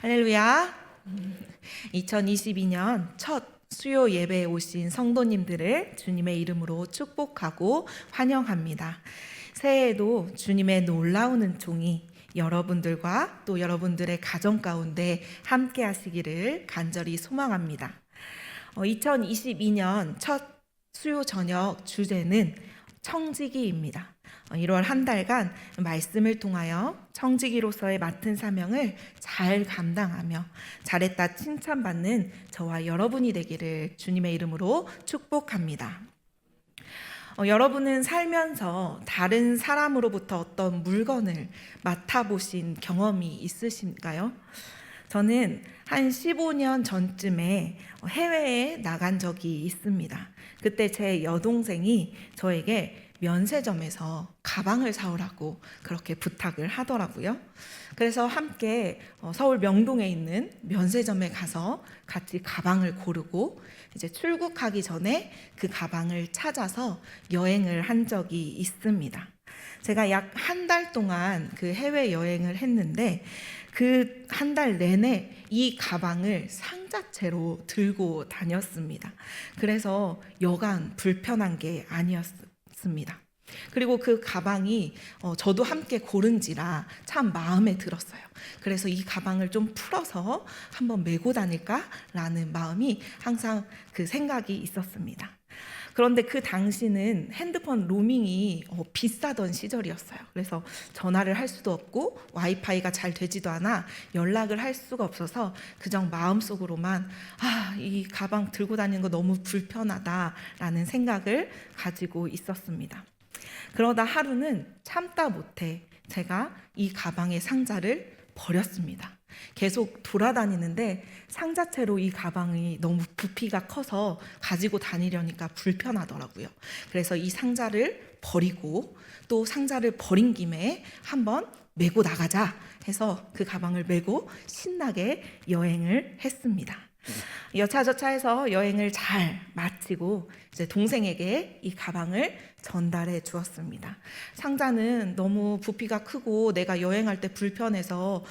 할렐루야. 2022년 첫 수요 예배에 오신 성도님들을 주님의 이름으로 축복하고 환영합니다. 새해에도 주님의 놀라운 은총이 여러분들과 또 여러분들의 가정 가운데 함께 하시기를 간절히 소망합니다. 2022년 첫 수요 저녁 주제는 청지기입니다. 1월 한 달간 말씀을 통하여 청지기로서의 맡은 사명을 잘 감당하며 잘했다 칭찬받는 저와 여러분이 되기를 주님의 이름으로 축복합니다. 여러분은 살면서 다른 사람으로부터 어떤 물건을 맡아보신 경험이 있으신가요? 저는 한 15년 전쯤에 해외에 나간 적이 있습니다. 그때 제 여동생이 저에게 면세점에서 가방을 사오라고 그렇게 부탁을 하더라고요. 그래서 함께 서울 명동에 있는 면세점에 가서 같이 가방을 고르고 이제 출국하기 전에 그 가방을 찾아서 여행을 한 적이 있습니다. 제가 약 한 달 동안 그 해외 여행을 했는데 그 한 달 내내 이 가방을 상자채로 들고 다녔습니다. 그래서 여간 불편한 게 아니었습니다. 그리고 그 가방이 저도 함께 고른지라 참 마음에 들었어요. 그래서 이 가방을 좀 풀어서 한번 메고 다닐까라는 마음이 항상 그 생각이 있었습니다. 그런데 그 당시는 핸드폰 로밍이 비싸던 시절이었어요. 그래서 전화를 할 수도 없고 와이파이가 잘 되지도 않아 연락을 할 수가 없어서 그정 마음속으로만 이 가방 들고 다니는 거 너무 불편하다라는 생각을 가지고 있었습니다. 그러다 하루는 참다 못해 제가 이 가방의 상자를 버렸습니다. 계속 돌아다니는데 상자채로 이 가방이 너무 부피가 커서 가지고 다니려니까 불편하더라고요. 그래서 이 상자를 버리고 또 상자를 버린 김에 한번 메고 나가자 해서 그 가방을 메고 신나게 여행을 했습니다. 여차저차해서 여행을 잘 마치고 이제 동생에게 이 가방을 전달해 주었습니다. 상자는 너무 부피가 크고 내가 여행할 때 불편해서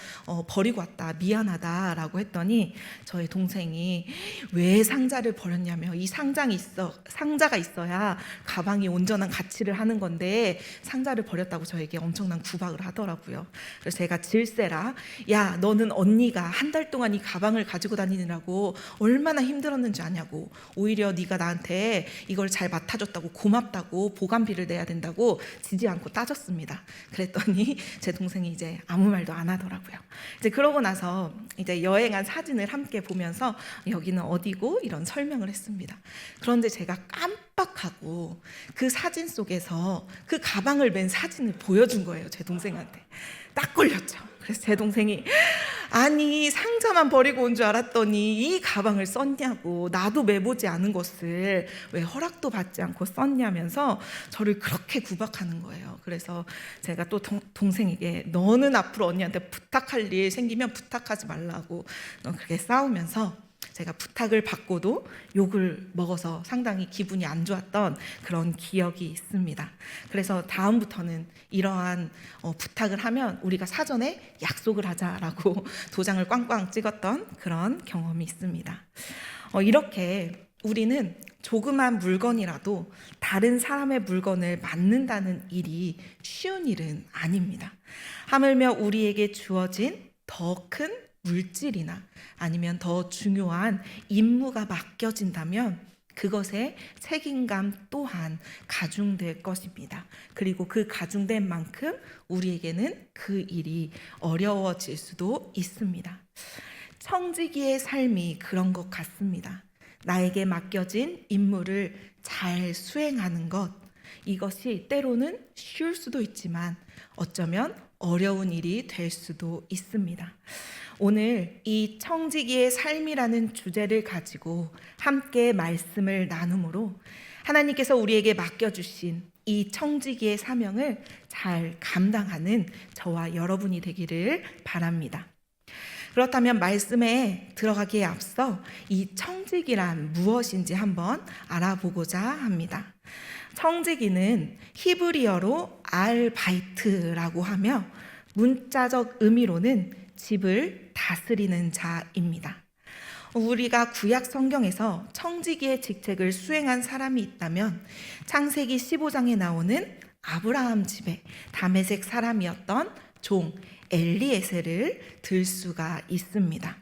버리고 왔다, 미안하다라고 했더니 저희 동생이 왜 상자를 버렸냐며, 이 상자가 있어야 가방이 온전한 가치를 하는 건데 상자를 버렸다고 저에게 엄청난 구박을 하더라고요. 그래서 제가 질세라, 야 너는 언니가 한 달 동안 이 가방을 가지고 다니느라고 얼마나 힘들었는지 아냐고, 오히려 네가 나한테 이걸 잘 맡아줬다고 고맙다고 보관비를 내야 된다고 지지 않고 따졌습니다. 그랬더니 제 동생이 이제 아무 말도 안 하더라고요. 이제 그러고 나서 이제 여행한 사진을 함께 보면서 여기는 어디고 이런 설명을 했습니다. 그런데 제가 깜빡하고 그 사진 속에서 그 가방을 맨 사진을 보여준 거예요. 제 동생한테. 딱 걸렸죠. 그래서 제 동생이 아니 상자만 버리고 온 줄 알았더니 이 가방을 썼냐고, 나도 매보지 않은 것을 왜 허락도 받지 않고 썼냐면서 저를 그렇게 구박하는 거예요. 그래서 제가 또 동생에게 너는 앞으로 언니한테 부탁할 일 생기면 부탁하지 말라고 그렇게 싸우면서 제가 부탁을 받고도 욕을 먹어서 상당히 기분이 안 좋았던 그런 기억이 있습니다. 그래서 다음부터는 이러한 부탁을 하면 우리가 사전에 약속을 하자라고 도장을 꽝꽝 찍었던 그런 경험이 있습니다. 이렇게 우리는 조그만 물건이라도 다른 사람의 물건을 맡는다는 일이 쉬운 일은 아닙니다. 하물며 우리에게 주어진 더 큰 물질이나 아니면 더 중요한 임무가 맡겨진다면 그것의 책임감 또한 가중될 것입니다. 그리고 그 가중된 만큼 우리에게는 그 일이 어려워질 수도 있습니다. 청지기의 삶이 그런 것 같습니다. 나에게 맡겨진 임무를 잘 수행하는 것, 이것이 때로는 쉬울 수도 있지만 어쩌면 어려운 일이 될 수도 있습니다. 오늘 이 청지기의 삶이라는 주제를 가지고 함께 말씀을 나눔으로 하나님께서 우리에게 맡겨주신 이 청지기의 사명을 잘 감당하는 저와 여러분이 되기를 바랍니다. 그렇다면 말씀에 들어가기에 앞서 이 청지기란 무엇인지 한번 알아보고자 합니다. 청지기는 히브리어로 알바이트라고 하며 문자적 의미로는 집을 다스리는 자입니다. 우리가 구약 성경에서 청지기의 직책을 수행한 사람이 있다면 창세기 15장에 나오는 아브라함 집에 다메섹 사람이었던 종 엘리에셀을 들 수가 있습니다.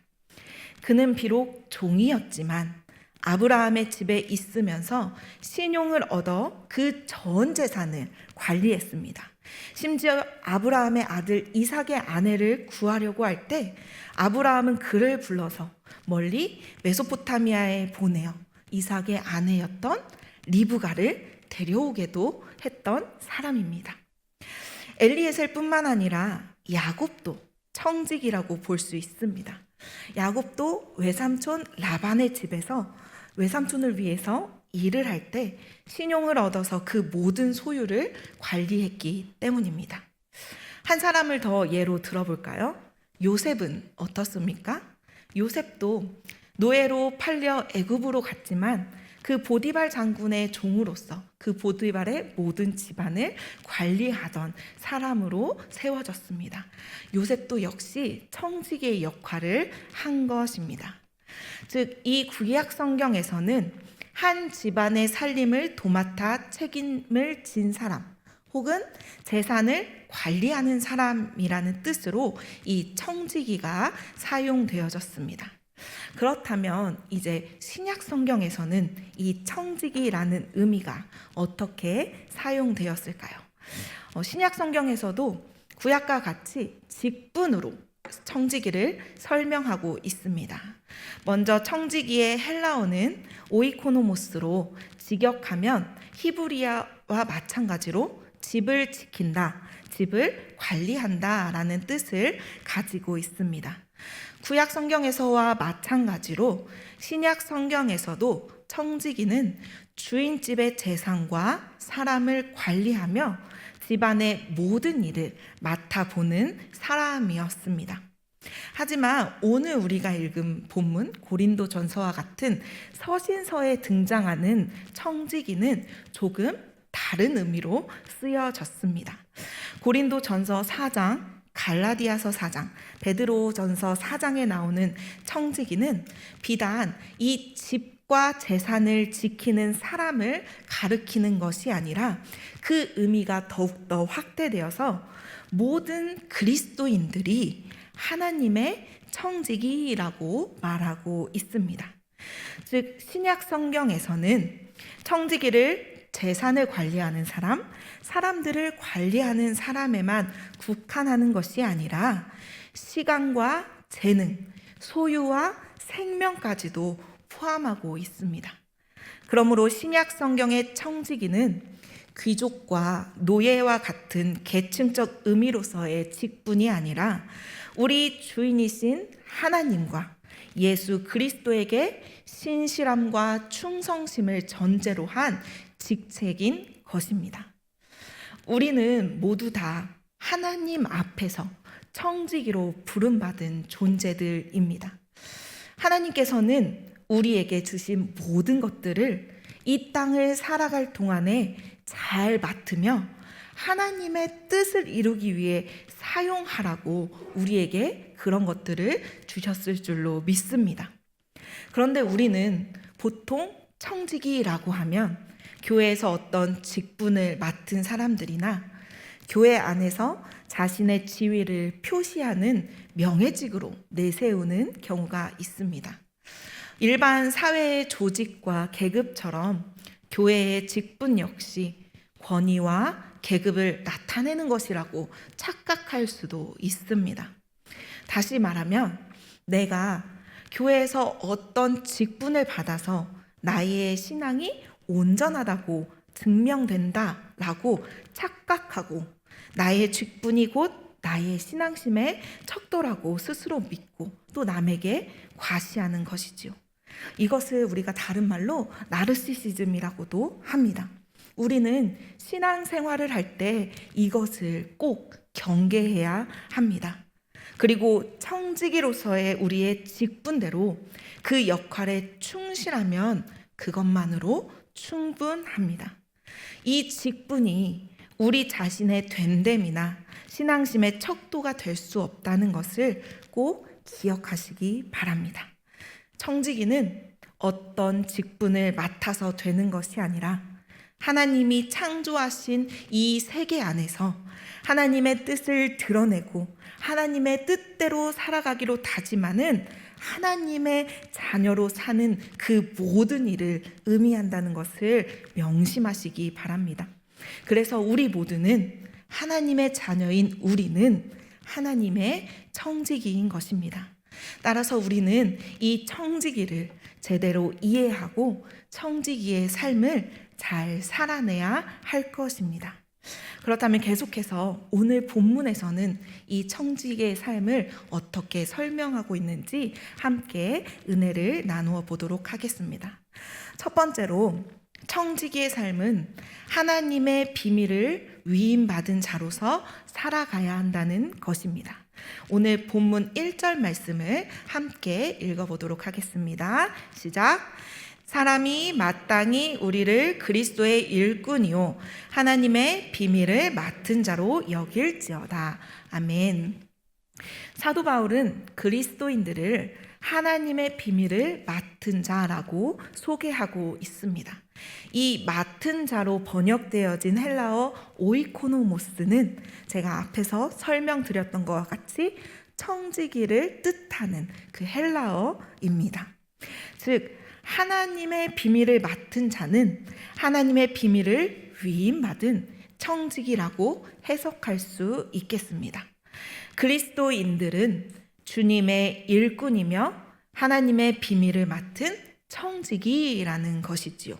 그는 비록 종이었지만 아브라함의 집에 있으면서 신용을 얻어 그 전 재산을 관리했습니다. 심지어 아브라함의 아들 이삭의 아내를 구하려고 할 때 아브라함은 그를 불러서 멀리 메소포타미아에 보내어 이삭의 아내였던 리브가를 데려오게도 했던 사람입니다. 엘리에셀뿐만 아니라 야곱도 청직이라고 볼 수 있습니다. 야곱도 외삼촌 라반의 집에서 외삼촌을 위해서 일을 할 때 신용을 얻어서 그 모든 소유를 관리했기 때문입니다. 한 사람을 더 예로 들어볼까요? 요셉은 어떻습니까? 요셉도 노예로 팔려 애굽으로 갔지만 그 보디발 장군의 종으로서 그 보디발의 모든 집안을 관리하던 사람으로 세워졌습니다. 요셉도 역시 청지기의 역할을 한 것입니다. 즉, 이 구약 성경에서는 한 집안의 살림을 도맡아 책임을 진 사람 혹은 재산을 관리하는 사람이라는 뜻으로 이 청지기가 사용되어졌습니다. 그렇다면 이제 신약 성경에서는 이 청지기라는 의미가 어떻게 사용되었을까요? 신약 성경에서도 구약과 같이 직분으로 청지기를 설명하고 있습니다. 먼저 청지기의 헬라어는 오이코노모스로 직역하면 히브리어와 마찬가지로 집을 지킨다, 집을 관리한다 라는 뜻을 가지고 있습니다. 구약 성경에서와 마찬가지로 신약 성경에서도 청지기는 주인집의 재산과 사람을 관리하며 집안의 모든 일을 맡아보는 사람이었습니다. 하지만 오늘 우리가 읽은 본문 고린도전서와 같은 서신서에 등장하는 청지기는 조금 다른 의미로 쓰여졌습니다. 고린도전서 4장, 갈라디아서 4장, 베드로전서 4장에 나오는 청지기는 비단 이 집과 재산을 지키는 사람을 가리키는 것이 아니라 그 의미가 더욱더 확대되어서 모든 그리스도인들이 하나님의 청지기라고 말하고 있습니다. 즉, 신약 성경에서는 청지기를 재산을 관리하는 사람, 사람들을 관리하는 사람에만 국한하는 것이 아니라 시간과 재능, 소유와 생명까지도 포함하고 있습니다. 그러므로 신약 성경의 청지기는 귀족과 노예와 같은 계층적 의미로서의 직분이 아니라 우리 주인이신 하나님과 예수 그리스도에게 신실함과 충성심을 전제로 한 직책인 것입니다. 우리는 모두 다 하나님 앞에서 청지기로 부름받은 존재들입니다. 하나님께서는 우리에게 주신 모든 것들을 이 땅을 살아갈 동안에 잘 맡으며 하나님의 뜻을 이루기 위해 사용하라고 우리에게 그런 것들을 주셨을 줄로 믿습니다. 그런데 우리는 보통 청지기라고 하면 교회에서 어떤 직분을 맡은 사람들이나 교회 안에서 자신의 지위를 표시하는 명예직으로 내세우는 경우가 있습니다. 일반 사회의 조직과 계급처럼 교회의 직분 역시 권위와 계급을 나타내는 것이라고 착각할 수도 있습니다. 다시 말하면 내가 교회에서 어떤 직분을 받아서 나의 신앙이 온전하다고 증명된다라고 착각하고 나의 직분이 곧 나의 신앙심의 척도라고 스스로 믿고 또 남에게 과시하는 것이지요. 이것을 우리가 다른 말로 나르시시즘이라고도 합니다. 우리는 신앙생활을 할 때 이것을 꼭 경계해야 합니다. 그리고 청지기로서의 우리의 직분대로 그 역할에 충실하면 그것만으로 충분합니다. 이 직분이 우리 자신의 됨됨이나 신앙심의 척도가 될 수 없다는 것을 꼭 기억하시기 바랍니다. 청지기는 어떤 직분을 맡아서 되는 것이 아니라 하나님이 창조하신 이 세계 안에서 하나님의 뜻을 드러내고 하나님의 뜻대로 살아가기로 다짐하는 하나님의 자녀로 사는 그 모든 일을 의미한다는 것을 명심하시기 바랍니다. 그래서 우리 모두는 하나님의 자녀인 우리는 하나님의 청지기인 것입니다. 따라서 우리는 이 청지기를 제대로 이해하고 청지기의 삶을 잘 살아내야 할 것입니다. 그렇다면 계속해서 오늘 본문에서는 이 청지기의 삶을 어떻게 설명하고 있는지 함께 은혜를 나누어 보도록 하겠습니다. 첫 번째로 청지기의 삶은 하나님의 비밀을 위임받은 자로서 살아가야 한다는 것입니다. 오늘 본문 1절 말씀을 함께 읽어보도록 하겠습니다. 시작! 사람이 마땅히 우리를 그리스도의 일꾼이요 하나님의 비밀을 맡은 자로 여길지어다. 아멘. 사도 바울은 그리스도인들을 하나님의 비밀을 맡은 자라고 소개하고 있습니다. 이 맡은 자로 번역되어진 헬라어 오이코노모스는 제가 앞에서 설명드렸던 것과 같이 청지기를 뜻하는 그 헬라어입니다. 즉 하나님의 비밀을 맡은 자는 하나님의 비밀을 위임받은 청지기라고 해석할 수 있겠습니다. 그리스도인들은 주님의 일꾼이며 하나님의 비밀을 맡은 청지기라는 것이지요.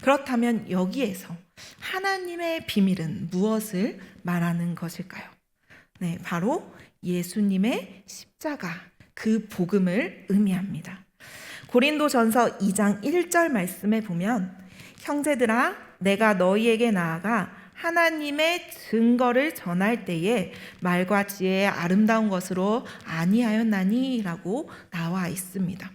그렇다면 여기에서 하나님의 비밀은 무엇을 말하는 것일까요? 네, 바로 예수님의 십자가, 그 복음을 의미합니다. 고린도전서 2장 1절 말씀에 보면 형제들아 내가 너희에게 나아가 하나님의 증거를 전할 때에 말과 지혜의 아름다운 것으로 아니하였나니 라고 나와 있습니다.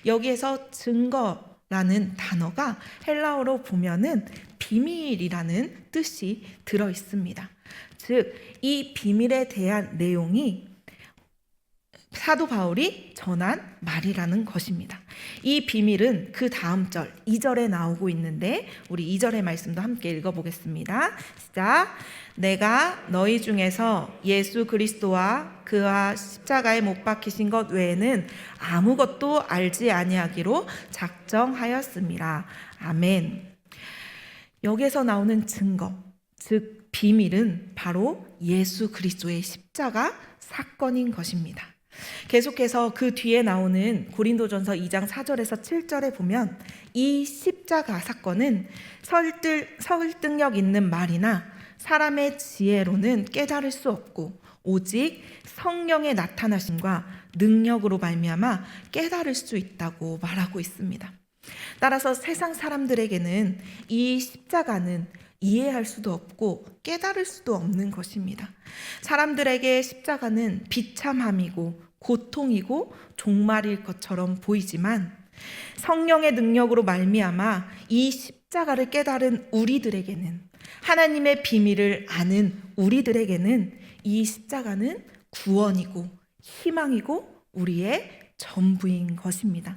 여기에서 증거라는 단어가 헬라어로 보면은 비밀이라는 뜻이 들어 있습니다. 즉, 이 비밀에 대한 내용이 사도 바울이 전한 말이라는 것입니다. 이 비밀은 그 다음 절 2절에 나오고 있는데 우리 2절의 말씀도 함께 읽어보겠습니다. 시작! 내가 너희 중에서 예수 그리스도와 그와 십자가에 못 박히신 것 외에는 아무것도 알지 아니하기로 작정하였습니다. 아멘. 여기에서 나오는 증거, 즉 비밀은 바로 예수 그리스도의 십자가 사건인 것입니다. 계속해서 그 뒤에 나오는 고린도전서 2장 4절에서 7절에 보면 이 십자가 사건은 설득력 있는 말이나 사람의 지혜로는 깨달을 수 없고 오직 성령의 나타나심과 능력으로 말미암아 깨달을 수 있다고 말하고 있습니다. 따라서 세상 사람들에게는 이 십자가는 이해할 수도 없고 깨달을 수도 없는 것입니다. 사람들에게 십자가는 비참함이고 고통이고 종말일 것처럼 보이지만 성령의 능력으로 말미암아 이 십자가를 깨달은 우리들에게는, 하나님의 비밀을 아는 우리들에게는 이 십자가는 구원이고 희망이고 우리의 전부인 것입니다.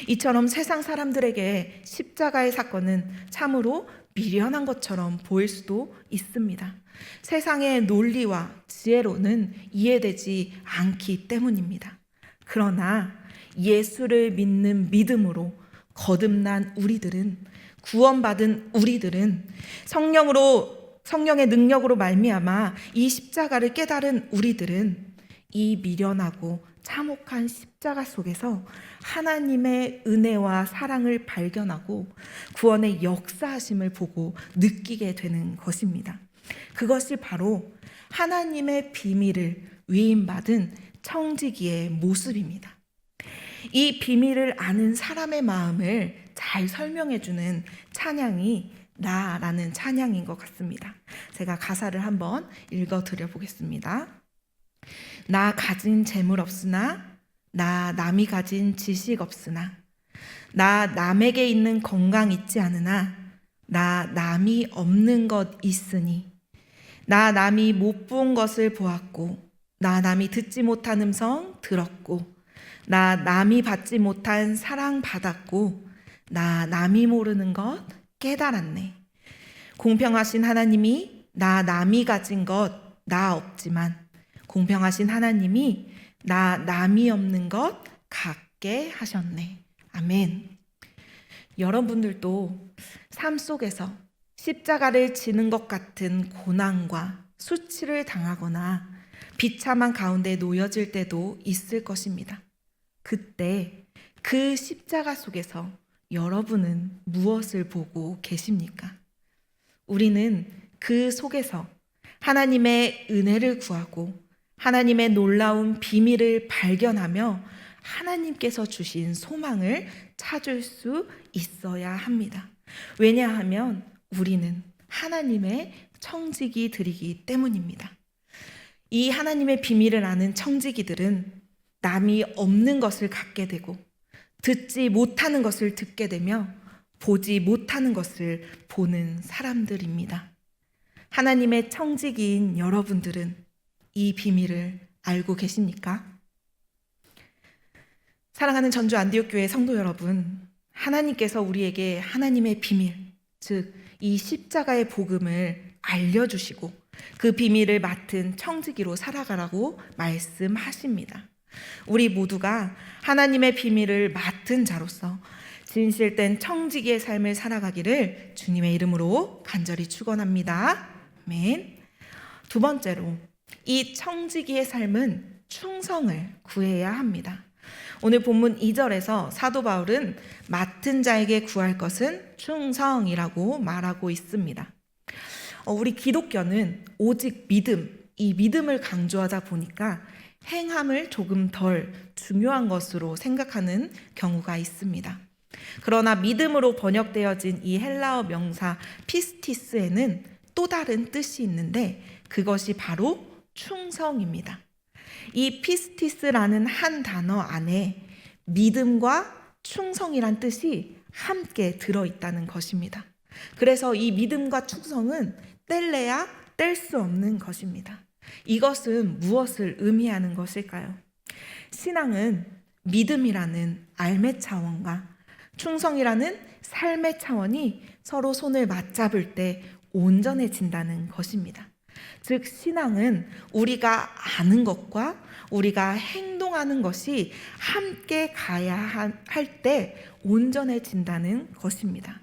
이처럼 세상 사람들에게 십자가의 사건은 참으로 미련한 것처럼 보일 수도 있습니다. 세상의 논리와 지혜로는 이해되지 않기 때문입니다. 그러나 예수를 믿는 믿음으로 거듭난 우리들은, 구원받은 우리들은, 성령의 능력으로 말미암아 이 십자가를 깨달은 우리들은 이 미련하고 참혹한 십자가 속에서 하나님의 은혜와 사랑을 발견하고 구원의 역사하심을 보고 느끼게 되는 것입니다. 그것이 바로 하나님의 비밀을 위임받은 청지기의 모습입니다. 이 비밀을 아는 사람의 마음을 잘 설명해주는 찬양이 나라는 찬양인 것 같습니다. 제가 가사를 한번 읽어드려 보겠습니다. 나 가진 재물 없으나, 나 남이 가진 지식 없으나, 나 남에게 있는 건강 있지 않으나, 나 남이 없는 것 있으니, 나 남이 못 본 것을 보았고 나 남이 듣지 못한 음성 들었고, 나 남이 받지 못한 사랑 받았고, 나 남이 모르는 것 깨달았네. 공평하신 하나님이 나 남이 가진 것 나 없지만, 공평하신 하나님이 나 남이 없는 것 갖게 하셨네. 아멘. 여러분들도 삶 속에서 십자가를 지는 것 같은 고난과 수치를 당하거나 비참한 가운데 놓여질 때도 있을 것입니다. 그때 그 십자가 속에서 여러분은 무엇을 보고 계십니까? 우리는 그 속에서 하나님의 은혜를 구하고 하나님의 놀라운 비밀을 발견하며 하나님께서 주신 소망을 찾을 수 있어야 합니다. 왜냐하면 우리는 하나님의 청지기들이기 때문입니다. 이 하나님의 비밀을 아는 청지기들은 남이 없는 것을 갖게 되고, 듣지 못하는 것을 듣게 되며, 보지 못하는 것을 보는 사람들입니다. 하나님의 청지기인 여러분들은 이 비밀을 알고 계십니까? 사랑하는 전주 안디옥교회 성도 여러분, 하나님께서 우리에게 하나님의 비밀, 즉 이 십자가의 복음을 알려주시고 그 비밀을 맡은 청지기로 살아가라고 말씀하십니다. 우리 모두가 하나님의 비밀을 맡은 자로서 진실된 청지기의 삶을 살아가기를 주님의 이름으로 간절히 축원합니다. 아멘. 두 번째로, 이 청지기의 삶은 충성을 구해야 합니다. 오늘 본문 2절에서 사도 바울은 맡은 자에게 구할 것은 충성이라고 말하고 있습니다. 우리 기독교는 오직 믿음, 이 믿음을 강조하다 보니까 행함을 조금 덜 중요한 것으로 생각하는 경우가 있습니다. 그러나 믿음으로 번역되어진 이 헬라어 명사 피스티스에는 또 다른 뜻이 있는데 그것이 바로 충성입니다. 이 피스티스라는 한 단어 안에 믿음과 충성이란 뜻이 함께 들어있다는 것입니다. 그래서 이 믿음과 충성은 뗄래야 뗄 수 없는 것입니다. 이것은 무엇을 의미하는 것일까요? 신앙은 믿음이라는 알매 차원과 충성이라는 삶의 차원이 서로 손을 맞잡을 때 온전해진다는 것입니다. 즉 신앙은 우리가 아는 것과 우리가 행동하는 것이 함께 가야 할 때 온전해진다는 것입니다.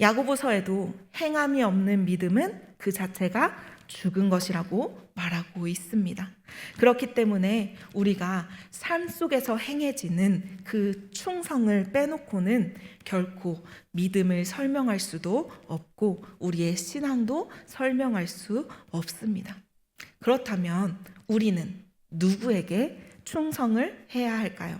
야고보서에도 행함이 없는 믿음은 그 자체가 죽은 것이라고 말하고 있습니다. 그렇기 때문에 우리가 삶 속에서 행해지는 그 충성을 빼놓고는 결코 믿음을 설명할 수도 없고 우리의 신앙도 설명할 수 없습니다. 그렇다면 우리는 누구에게 충성을 해야 할까요?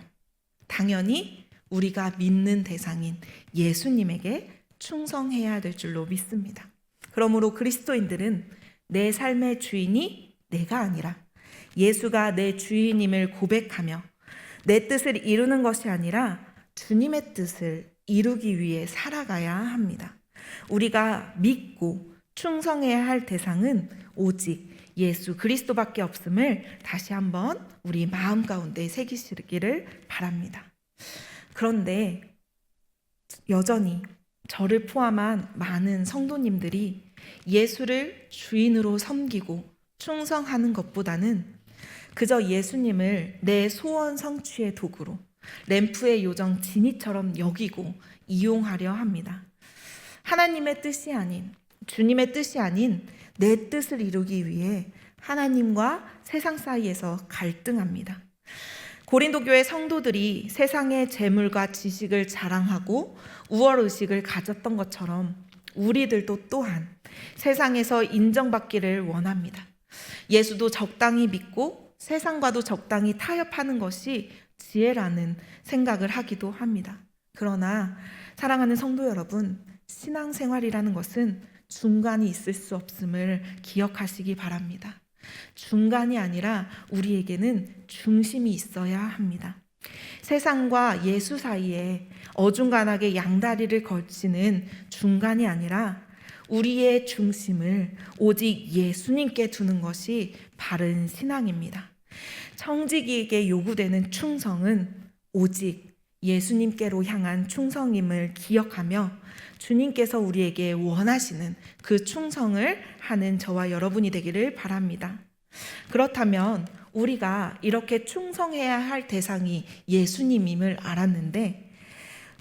당연히 우리가 믿는 대상인 예수님에게 충성해야 될 줄로 믿습니다. 그러므로 그리스도인들은 내 삶의 주인이 내가 아니라 예수가 내 주인임을 고백하며 내 뜻을 이루는 것이 아니라 주님의 뜻을 이루기 위해 살아가야 합니다. 우리가 믿고 충성해야 할 대상은 오직 예수 그리스도밖에 없음을 다시 한번 우리 마음 가운데 새기시기를 바랍니다. 그런데 여전히 저를 포함한 많은 성도님들이 예수를 주인으로 섬기고 충성하는 것보다는 그저 예수님을 내 소원 성취의 도구로 램프의 요정 지니처럼 여기고 이용하려 합니다. 하나님의 뜻이 아닌, 주님의 뜻이 아닌 내 뜻을 이루기 위해 하나님과 세상 사이에서 갈등합니다. 고린도 교회 성도들이 세상의 재물과 지식을 자랑하고 우월의식을 가졌던 것처럼 우리들도 또한 세상에서 인정받기를 원합니다. 예수도 적당히 믿고 세상과도 적당히 타협하는 것이 지혜라는 생각을 하기도 합니다. 그러나 사랑하는 성도 여러분, 신앙생활이라는 것은 중간이 있을 수 없음을 기억하시기 바랍니다. 중간이 아니라 우리에게는 중심이 있어야 합니다. 세상과 예수 사이에 어중간하게 양다리를 걸치는 중간이 아니라 우리의 중심을 오직 예수님께 두는 것이 바른 신앙입니다. 청지기에게 요구되는 충성은 오직 예수님께로 향한 충성임을 기억하며 주님께서 우리에게 원하시는 그 충성을 하는 저와 여러분이 되기를 바랍니다. 그렇다면 우리가 이렇게 충성해야 할 대상이 예수님임을 알았는데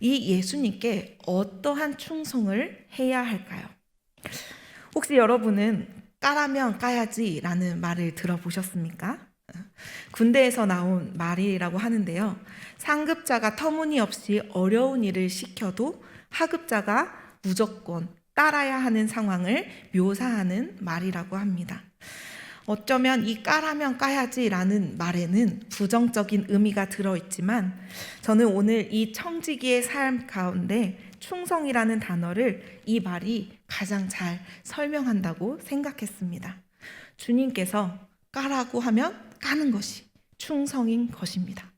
이 예수님께 어떠한 충성을 해야 할까요? 혹시 여러분은 까라면 까야지 라는 말을 들어보셨습니까? 군대에서 나온 말이라고 하는데요. 상급자가 터무니없이 어려운 일을 시켜도 하급자가 무조건 따라야 하는 상황을 묘사하는 말이라고 합니다. 어쩌면 이 까라면 까야지라는 말에는 부정적인 의미가 들어있지만 저는 오늘 이 청지기의 삶 가운데 충성이라는 단어를 이 말이 가장 잘 설명한다고 생각했습니다. 주님께서 까라고 하면 까는 것이 충성인 것입니다.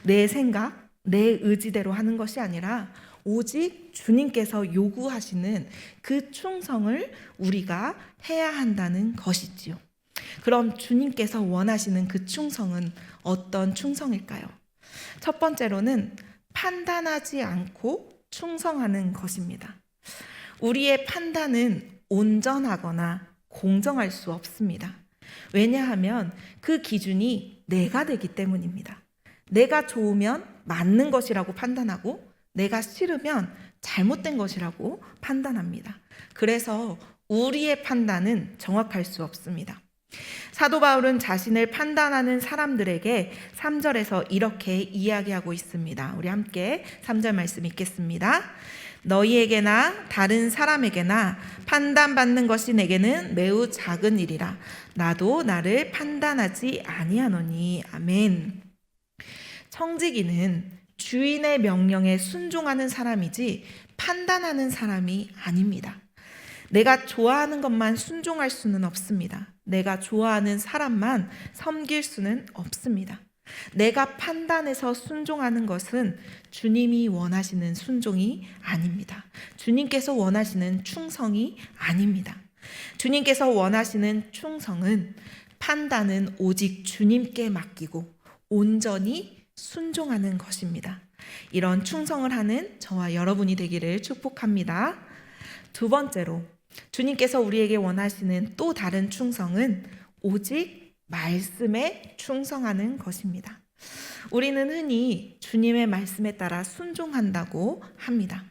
내 생각, 내 의지대로 하는 것이 아니라 오직 주님께서 요구하시는 그 충성을 우리가 해야 한다는 것이지요. 그럼 주님께서 원하시는 그 충성은 어떤 충성일까요? 첫 번째로는 판단하지 않고 충성하는 것입니다. 우리의 판단은 온전하거나 공정할 수 없습니다. 왜냐하면 그 기준이 내가 되기 때문입니다. 내가 좋으면 맞는 것이라고 판단하고 내가 싫으면 잘못된 것이라고 판단합니다. 그래서 우리의 판단은 정확할 수 없습니다. 사도 바울은 자신을 판단하는 사람들에게 3절에서 이렇게 이야기하고 있습니다. 우리 함께 3절 말씀 읽겠습니다. 너희에게나 다른 사람에게나 판단받는 것이 내게는 매우 작은 일이라. 나도 나를 판단하지 아니하노니. 아멘. 청지기는 주인의 명령에 순종하는 사람이지 판단하는 사람이 아닙니다. 내가 좋아하는 것만 순종할 수는 없습니다. 내가 좋아하는 사람만 섬길 수는 없습니다. 내가 판단해서 순종하는 것은 주님이 원하시는 순종이 아닙니다. 주님께서 원하시는 충성이 아닙니다. 주님께서 원하시는 충성은 판단은 오직 주님께 맡기고 온전히 순종하는 것입니다. 이런 충성을 하는 저와 여러분이 되기를 축복합니다. 두 번째로 주님께서 우리에게 원하시는 또 다른 충성은 오직 말씀에 충성하는 것입니다. 우리는 흔히 주님의 말씀에 따라 순종한다고 합니다.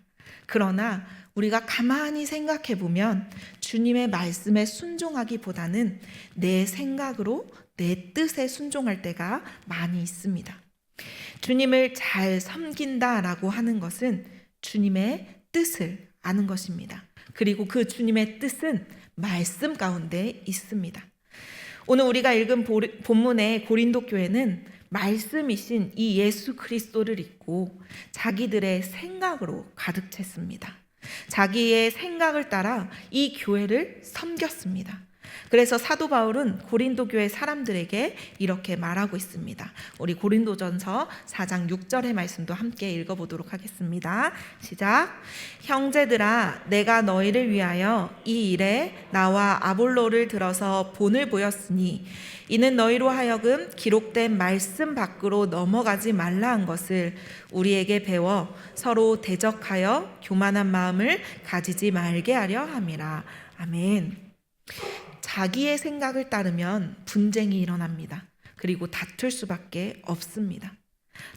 그러나 우리가 가만히 생각해 보면 주님의 말씀에 순종하기보다는 내 생각으로 내 뜻에 순종할 때가 많이 있습니다. 주님을 잘 섬긴다라고 하는 것은 주님의 뜻을 아는 것입니다. 그리고 그 주님의 뜻은 말씀 가운데 있습니다. 오늘 우리가 읽은 본문의 고린도 교회는 말씀이신 이 예수 그리스도를 잊고 자기들의 생각으로 가득 찼습니다. 자기의 생각을 따라 이 교회를 섬겼습니다. 그래서 사도 바울은 고린도 교회 사람들에게 이렇게 말하고 있습니다. 우리 고린도전서 4장 6절의 말씀도 함께 읽어보도록 하겠습니다. 시작. 형제들아, 내가 너희를 위하여 이 일에 나와 아볼로를 들어서 본을 보였으니 이는 너희로 하여금 기록된 말씀 밖으로 넘어가지 말라 한 것을 우리에게 배워 서로 대적하여 교만한 마음을 가지지 말게 하려 함이라. 아멘. 자기의 생각을 따르면 분쟁이 일어납니다. 그리고 다툴 수밖에 없습니다.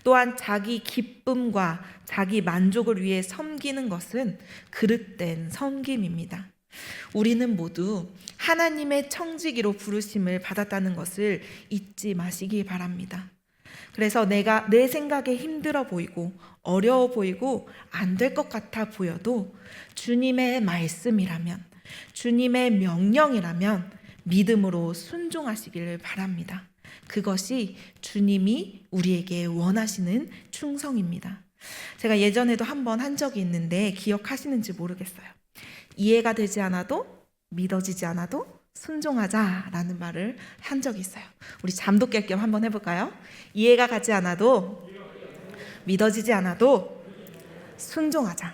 또한 자기 기쁨과 자기 만족을 위해 섬기는 것은 그릇된 섬김입니다. 우리는 모두 하나님의 청지기로 부르심을 받았다는 것을 잊지 마시기 바랍니다. 그래서 내 생각에 힘들어 보이고 어려워 보이고 안 될 것 같아 보여도 주님의 말씀이라면, 주님의 명령이라면 믿음으로 순종하시기를 바랍니다. 그것이 주님이 우리에게 원하시는 충성입니다. 제가 예전에도 한번 한 적이 있는데 기억하시는지 모르겠어요. 이해가 되지 않아도 믿어지지 않아도 순종하자라는 말을 한 적이 있어요. 우리 잠도 깰 겸 한번 해볼까요? 이해가 가지 않아도 믿어지지 않아도 순종하자.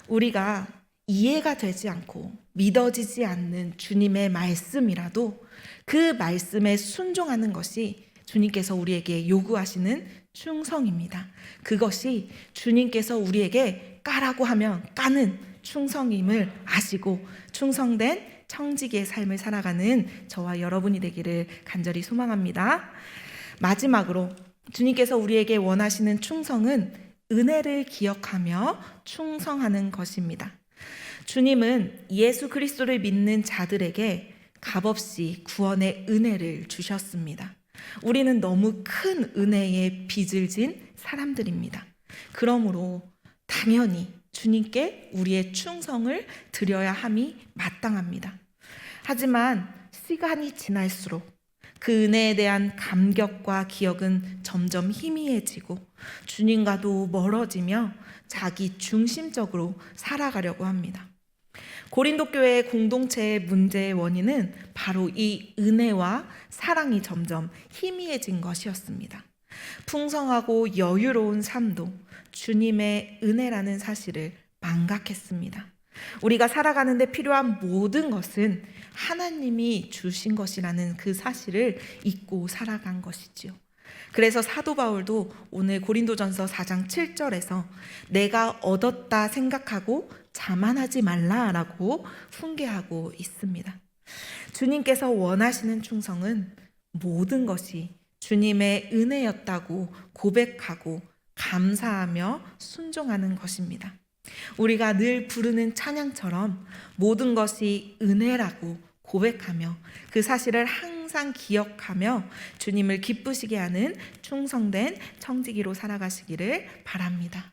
우리가 이해가 되지 않고 믿어지지 않는 주님의 말씀이라도 그 말씀에 순종하는 것이 주님께서 우리에게 요구하시는 충성입니다. 그것이 주님께서 우리에게 까라고 하면 까는 충성임을 아시고 충성된 청지기의 삶을 살아가는 저와 여러분이 되기를 간절히 소망합니다. 마지막으로 주님께서 우리에게 원하시는 충성은 은혜를 기억하며 충성하는 것입니다. 주님은 예수 그리스도를 믿는 자들에게 값없이 구원의 은혜를 주셨습니다. 우리는 너무 큰 은혜에 빚을 진 사람들입니다. 그러므로 당연히 주님께 우리의 충성을 드려야 함이 마땅합니다. 하지만 시간이 지날수록 그 은혜에 대한 감격과 기억은 점점 희미해지고 주님과도 멀어지며 자기 중심적으로 살아가려고 합니다. 고린도 교회의 공동체의 문제의 원인은 바로 이 은혜와 사랑이 점점 희미해진 것이었습니다. 풍성하고 여유로운 삶도 주님의 은혜라는 사실을 망각했습니다. 우리가 살아가는 데 필요한 모든 것은 하나님이 주신 것이라는 그 사실을 잊고 살아간 것이지요. 그래서 사도 바울도 오늘 고린도전서 4장 7절에서 내가 얻었다 생각하고 자만하지 말라라고 훈계하고 있습니다. 주님께서 원하시는 충성은 모든 것이 주님의 은혜였다고 고백하고 감사하며 순종하는 것입니다. 우리가 늘 부르는 찬양처럼 모든 것이 은혜라고 고백하며 그 사실을 항상 기억하며 주님을 기쁘시게 하는 충성된 청지기로 살아가시기를 바랍니다.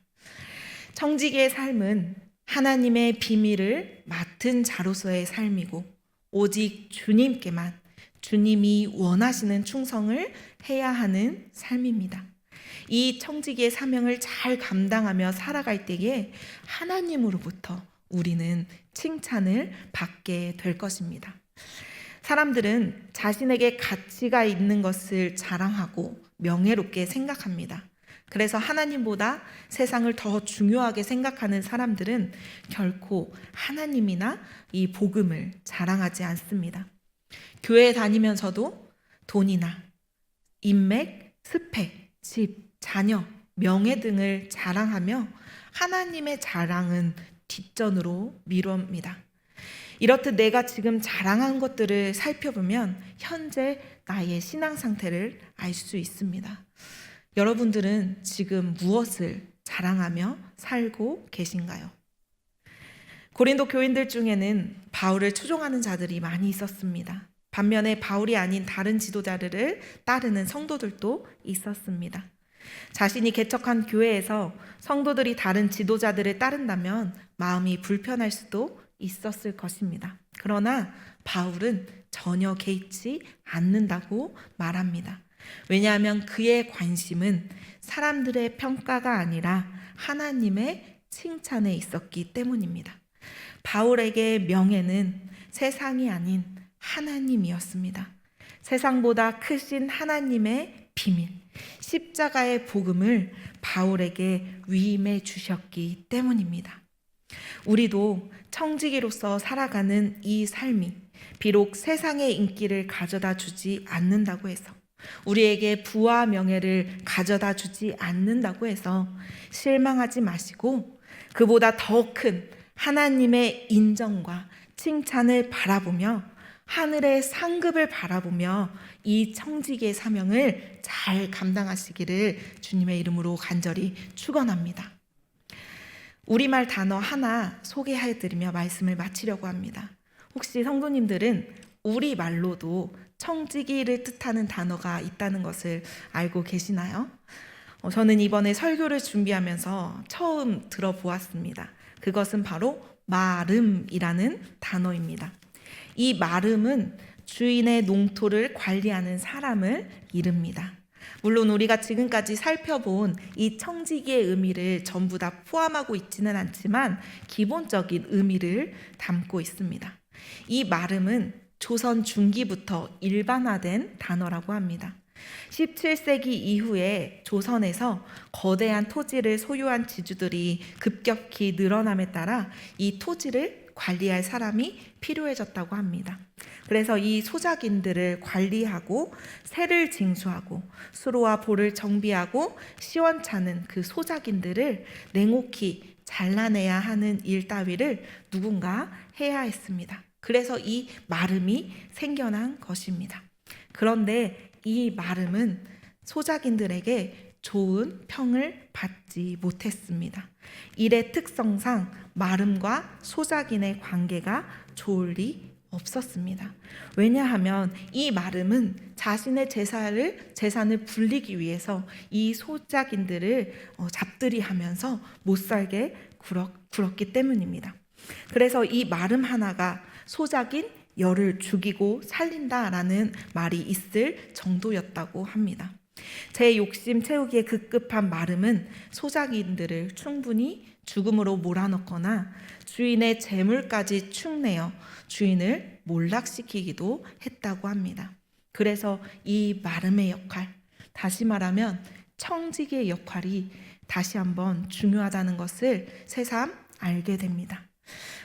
청지기의 삶은 하나님의 비밀을 맡은 자로서의 삶이고 오직 주님께만 주님이 원하시는 충성을 해야 하는 삶입니다. 이 청지기의 사명을 잘 감당하며 살아갈 때에 하나님으로부터 우리는 칭찬을 받게 될 것입니다. 사람들은 자신에게 가치가 있는 것을 자랑하고 명예롭게 생각합니다. 그래서 하나님보다 세상을 더 중요하게 생각하는 사람들은 결코 하나님이나 이 복음을 자랑하지 않습니다. 교회에 다니면서도 돈이나 인맥, 스펙, 집, 자녀, 명예 등을 자랑하며 하나님의 자랑은 뒷전으로 미룹니다. 이렇듯 내가 지금 자랑한 것들을 살펴보면 현재 나의 신앙 상태를 알 수 있습니다. 여러분들은 지금 무엇을 자랑하며 살고 계신가요? 고린도 교인들 중에는 바울을 추종하는 자들이 많이 있었습니다. 반면에 바울이 아닌 다른 지도자들을 따르는 성도들도 있었습니다. 자신이 개척한 교회에서 성도들이 다른 지도자들을 따른다면 마음이 불편할 수도 있었을 것입니다. 그러나 바울은 전혀 개의치 않는다고 말합니다. 왜냐하면 그의 관심은 사람들의 평가가 아니라 하나님의 칭찬에 있었기 때문입니다. 바울에게 명예는 세상이 아닌 하나님이었습니다. 세상보다 크신 하나님의 비밀, 십자가의 복음을 바울에게 위임해 주셨기 때문입니다. 우리도 청지기로서 살아가는 이 삶이 비록 세상의 인기를 가져다 주지 않는다고 해서 우리에게 부와 명예를 가져다 주지 않는다고 해서 실망하지 마시고 그보다 더 큰 하나님의 인정과 칭찬을 바라보며 하늘의 상급을 바라보며 이 청지기의 사명을 잘 감당하시기를 주님의 이름으로 간절히 축원합니다. 우리말 단어 하나 소개해드리며 말씀을 마치려고 합니다. 혹시 성도님들은 우리말로도 청지기를 뜻하는 단어가 있다는 것을 알고 계시나요? 저는 이번에 설교를 준비하면서 처음 들어보았습니다. 그것은 바로 마름이라는 단어입니다. 이 마름은 주인의 농토를 관리하는 사람을 이릅니다. 물론 우리가 지금까지 살펴본 이 청지기의 의미를 전부 다 포함하고 있지는 않지만 기본적인 의미를 담고 있습니다. 이 마름은 조선 중기부터 일반화된 단어라고 합니다. 17세기 이후에 조선에서 거대한 토지를 소유한 지주들이 급격히 늘어남에 따라 이 토지를 관리할 사람이 필요해졌다고 합니다. 그래서 이 소작인들을 관리하고 새를 징수하고 수로와 볼을 정비하고 시원찮은 그 소작인들을 냉옥히 잘라내야 하는 일 따위를 누군가 해야 했습니다. 그래서 이 마름이 생겨난 것입니다. 그런데 이 마름은 소작인들에게 좋은 평을 받지 못했습니다. 일의 특성상 마름과 소작인의 관계가 좋을 리 없었습니다. 왜냐하면 이 마름은 자신의 재산을 불리기 위해서 이 소작인들을 잡들이하면서 못살게 굴었기 때문입니다. 그래서 이 마름 하나가 소작인 열을 죽이고 살린다라는 말이 있을 정도였다고 합니다. 제 욕심 채우기에 급급한 마름은 소작인들을 충분히 죽음으로 몰아넣거나 주인의 재물까지 축내어 주인을 몰락시키기도 했다고 합니다. 그래서 이 마름의 역할, 다시 말하면 청지기의 역할이 다시 한번 중요하다는 것을 새삼 알게 됩니다.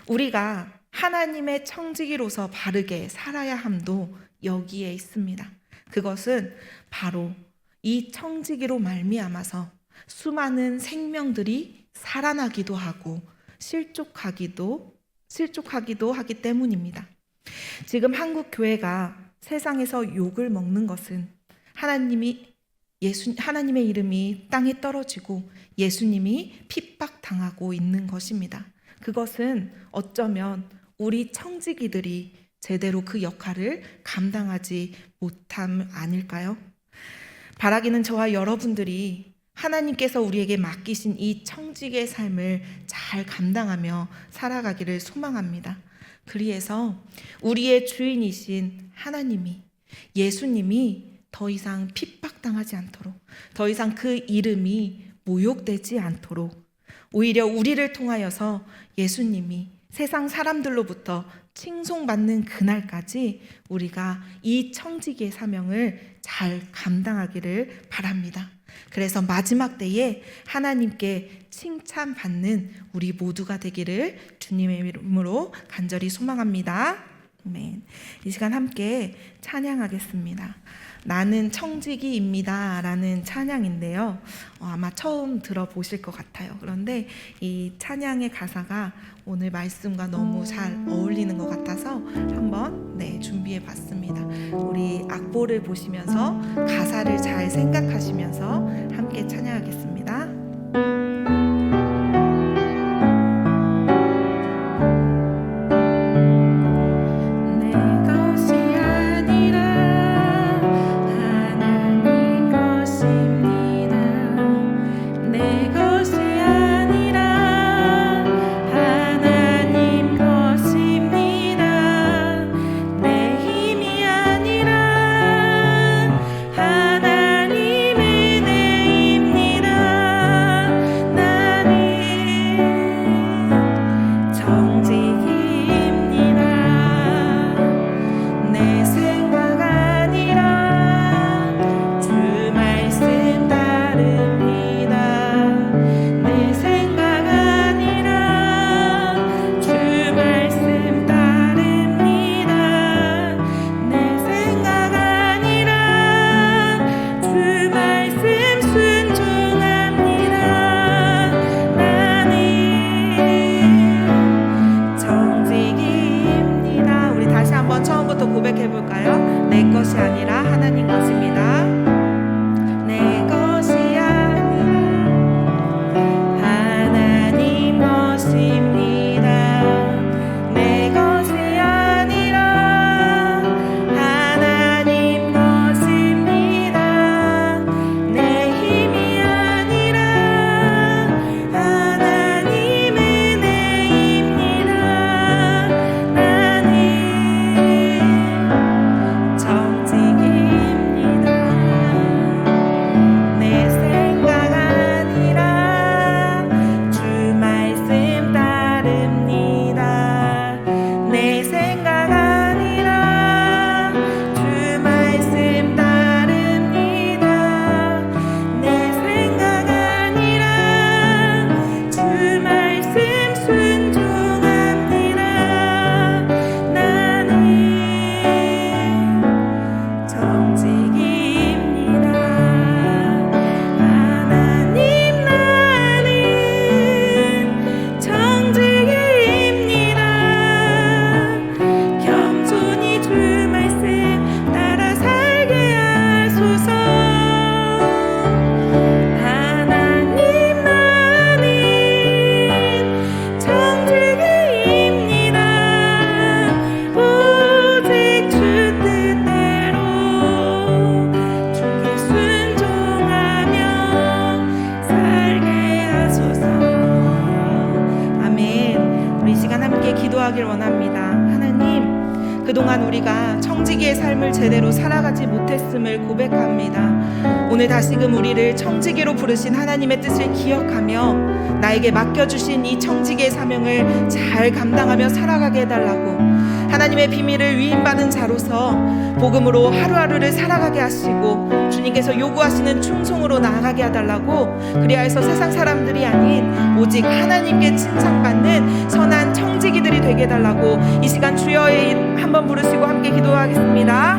우리가 하나님의 청지기로서 바르게 살아야 함도 여기에 있습니다. 그것은 바로 이 청지기로 말미암아서 수많은 생명들이 살아나기도 하고 실족하기도 하기 때문입니다. 지금 한국 교회가 세상에서 욕을 먹는 것은 하나님의 이름이 땅에 떨어지고 예수님이 핍박당하고 있는 것입니다. 그것은 어쩌면 우리 청지기들이 제대로 그 역할을 감당하지 못함 아닐까요? 바라기는 저와 여러분들이 하나님께서 우리에게 맡기신 이 청지기의 삶을 잘 감당하며 살아가기를 소망합니다. 그리해서 우리의 주인이신 하나님이, 예수님이 더 이상 핍박당하지 않도록, 더 이상 그 이름이 모욕되지 않도록, 오히려 우리를 통하여서 예수님이 세상 사람들로부터 칭송받는 그날까지 우리가 이 청지기의 사명을 잘 감당하기를 바랍니다. 그래서 마지막 때에 하나님께 칭찬받는 우리 모두가 되기를 주님의 이름으로 간절히 소망합니다. 아멘. 이 시간 함께 찬양하겠습니다. 나는 청지기입니다 라는 찬양인데요, 아마 처음 들어보실 것 같아요. 그런데 이 찬양의 가사가 오늘 말씀과 너무 잘 어울리는 것 같아서 한번 준비해 봤습니다. 우리 악보를 보시면서 가사를 잘 생각하시면서 함께 찬양하겠습니다. 기도하길 원합니다. 하나님, 그동안 우리가 청지기의 삶을 제대로 살아가지 못했음을 고백합니다. 오늘 다시금 우리를 청지기로 부르신 하나님의 뜻을 기억하며 나에게 맡겨주신 이 청지기의 사명을 잘 감당하며 살아가게 해달라고, 하나님의 비밀을 위임받은 자로서 복음으로 하루하루를 살아가게 하시고 주님께서 요구하시는 충성으로 나아가게 해달라고, 그리하여서 세상 사람들이 아닌 오직 하나님께 칭찬받는 선한 청지기들이 되게 해달라고 이 시간 주여의 이름 한번 부르시고 함께 기도하겠습니다.